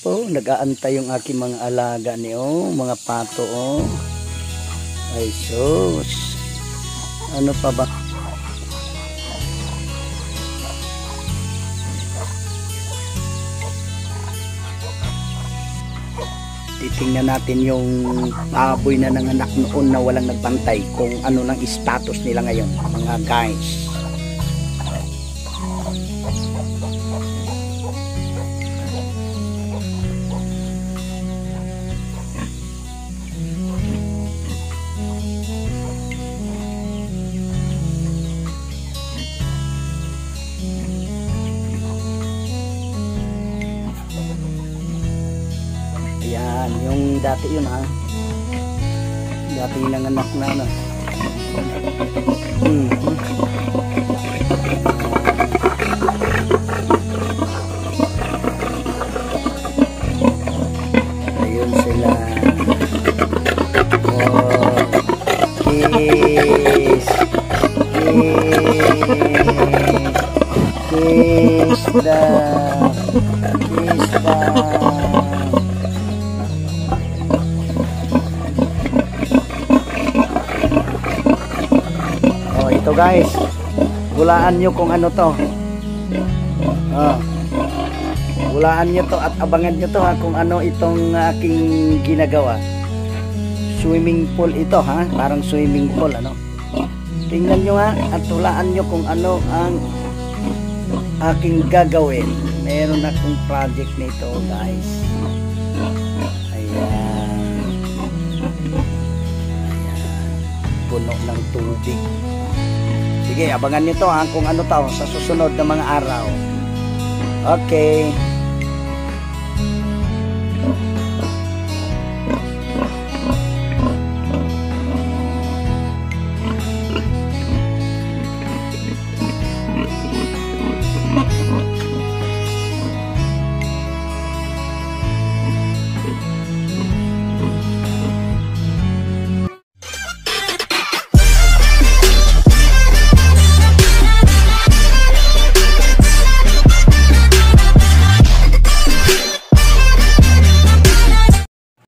po, nag-aantay yung aking mga alaga niyo, mga pato, oh. Ay sus. Ano pa ba? Titingnan natin yung baboy na nanganak noon na walang nagbantay, kung ano lang status nila ngayon, mga guys. Ayan, yung dati yun ha. Dati nanganak na ano. Ayun sila. Oh, kiss. Kiss the. Kiss the. Ito guys, hulaan nyo kung ano to. Hulaan nyo to at abangan nyo to ha, kung ano itong aking ginagawa. Swimming pool ito ha, parang swimming pool ano. Tingnan nyo ha, at hulaan nyo kung ano ang aking gagawin. Meron akong project nito guys. Ayan. Puno ng tubig. Sige, abangan nyo to ha, kung ano to sa susunod na mga araw. Okay.